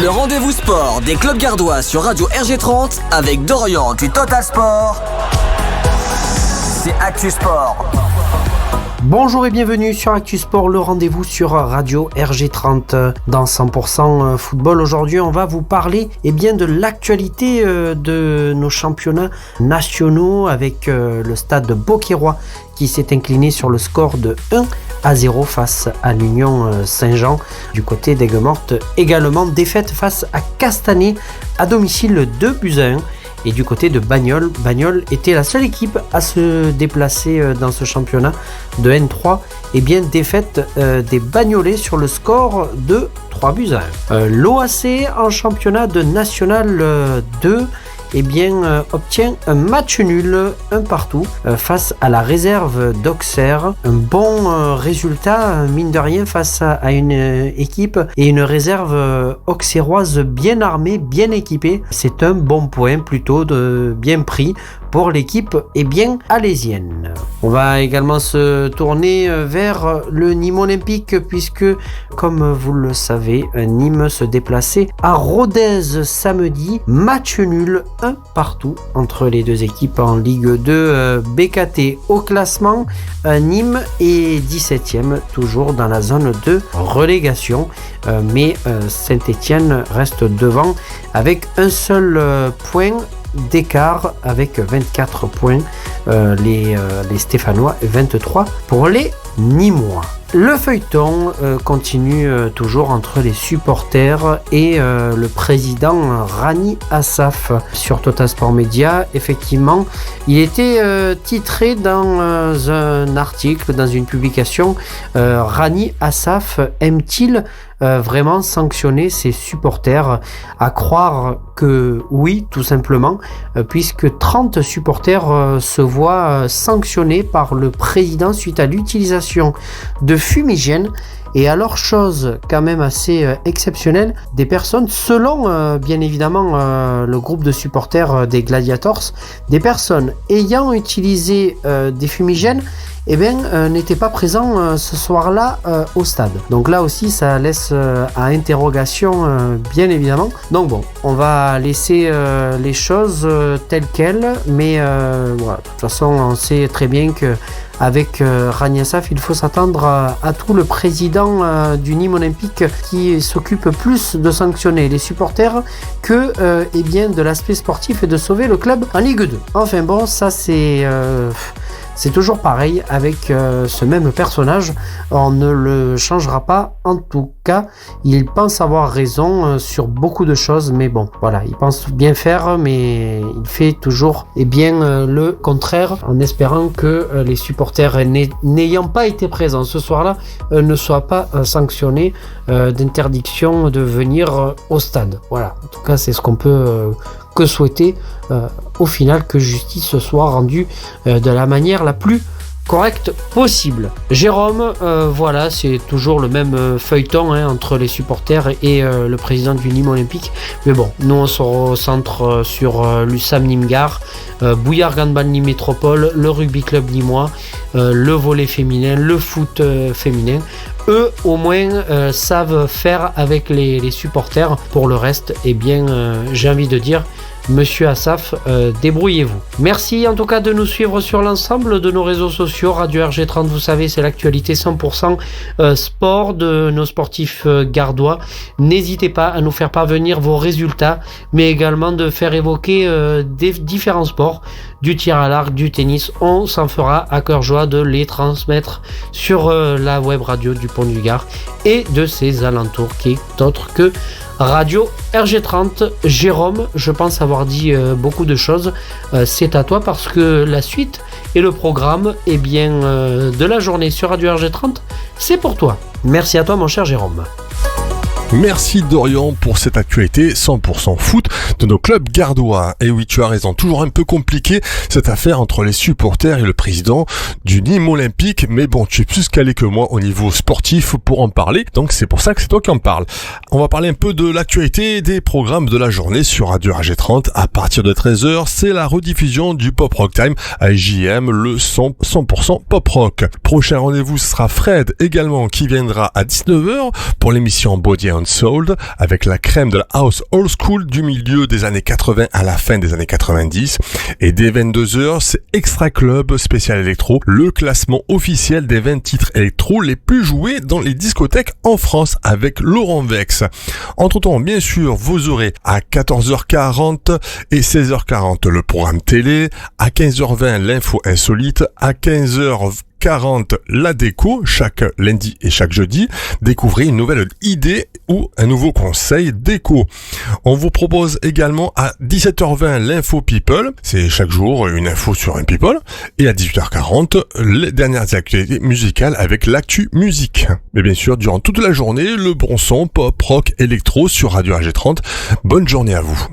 Le rendez-vous sport des clubs gardois sur Radio RG30 avec Dorian du Total Sport. C'est Actu Sport. Bonjour et bienvenue sur Actu Sport, le rendez-vous sur Radio RG30 dans 100% football. Aujourd'hui, on va vous parler de l'actualité de nos championnats nationaux avec le stade Beauquerrois qui s'est incliné sur le score de 1-0 face à l'Union Saint-Jean. Du côté d'Aigues-Mortes, également défaite face à Castanet à domicile 2-1. Et du côté de Bagnols, Bagnols était la seule équipe à se déplacer dans ce championnat de N3. Défaite des Bagnolais sur le score de 3-1. L'OAC en championnat de National 2 obtient un match nul, un partout, face à la réserve d'Auxerre. Un bon résultat, mine de rien, face à une équipe et une réserve auxerroise bien armée, bien équipée. C'est un bon point, plutôt bien pris pour l'équipe alésienne. On va également se tourner vers le Nîmes Olympique puisque, comme vous le savez, Nîmes se déplaçait à Rodez samedi. Match nul, un partout entre les deux équipes en Ligue 2 BKT. Au classement, Nîmes est 17e, toujours dans la zone de relégation. Mais Saint-Étienne reste devant avec un seul point d'écart avec 24 points, les Stéphanois, 23 pour les Nîmois. Le feuilleton continue toujours entre les supporters et le président Rani Assaf sur Total Sport Média. Effectivement, il était titré dans un article, dans une publication, Rani Assaf aime-t-il vraiment sanctionner ses supporters? À croire que oui, tout simplement, puisque 30 supporters se voient sanctionnés par le président suite à l'utilisation de fumigènes. Et alors, chose quand même assez exceptionnelle, des personnes, selon bien évidemment le groupe de supporters des Gladiators, des personnes ayant utilisé des fumigènes n'étaient pas présents ce soir-là au stade. Donc là aussi, ça laisse à interrogation, bien évidemment. Donc bon, on va laisser les choses telles quelles, mais voilà, de toute façon, on sait très bien que avec Rani Assaf, il faut s'attendre à tout. Le président du Nîmes Olympique qui s'occupe plus de sanctionner les supporters que de l'aspect sportif et de sauver le club en Ligue 2. Enfin bon, ça c'est toujours pareil avec ce même personnage. On ne le changera pas. En tout cas, il pense avoir raison sur beaucoup de choses. Mais bon, voilà, il pense bien faire, mais il fait toujours le contraire, en espérant que les supporters n'ayant pas été présents ce soir-là ne soient pas sanctionnés d'interdiction de venir au stade. Voilà, en tout cas, c'est ce qu'on peut que souhaiter au final, que justice soit rendue de la manière la plus correcte possible. Jérôme, voilà, c'est toujours le même feuilleton entre les supporters et le président du Nîmes Olympique. Mais bon, nous on se recentre sur l'USAM Nîmes-Gare, Bouillard Handball Nîmes Métropole, le rugby club nîmois, le volley féminin, le foot féminin. Eux, au moins, savent faire avec les supporters. Pour le reste, j'ai envie de dire, Monsieur Assaf, débrouillez-vous. Merci en tout cas de nous suivre sur l'ensemble de nos réseaux sociaux. Radio RG30, vous savez, c'est l'actualité 100% sport de nos sportifs gardois. N'hésitez pas à nous faire parvenir vos résultats, mais également de faire évoquer des différents sports, du tir à l'arc, du tennis. On s'en fera à cœur joie de les transmettre sur la web radio du Pont du Gard et de ses alentours, qui est autre que Radio RG30. Jérôme, je pense avoir dit beaucoup de choses. C'est à toi, parce que la suite et le programme de la journée sur Radio RG30, c'est pour toi. Merci à toi, mon cher Jérôme. Merci Dorian pour cette actualité 100% foot de nos clubs gardois. Et oui, tu as raison, toujours un peu compliqué cette affaire entre les supporters et le président du Nîmes Olympique, mais bon, tu es plus calé que moi au niveau sportif pour en parler, donc c'est pour ça que c'est toi qui en parles. On va parler un peu de l'actualité des programmes de la journée sur Radio RG30. À partir de 13h, c'est la rediffusion du Pop Rock Time à JM, le 100% Pop Rock. Prochain rendez-vous sera Fred également, qui viendra à 19h pour l'émission Body Soul avec la crème de la house old school du milieu des années 80 à la fin des années 90. Et dès 22h, c'est Extra Club spécial électro, le classement officiel des 20 titres électro les plus joués dans les discothèques en France avec Laurent Vex. Entre-temps, bien sûr, vous aurez à 14h40 et 16h40 le programme télé, à 15h20 l'info insolite, à 15h40 la déco, chaque lundi et chaque jeudi. Découvrez une nouvelle idée ou un nouveau conseil déco. On vous propose également à 17h20 l'info people, c'est chaque jour une info sur un people, et à 18h40 les dernières actualités musicales avec l'actu musique. Mais bien sûr, durant toute la journée, le bon son, pop, rock, électro sur Radio RG30. Bonne journée à vous.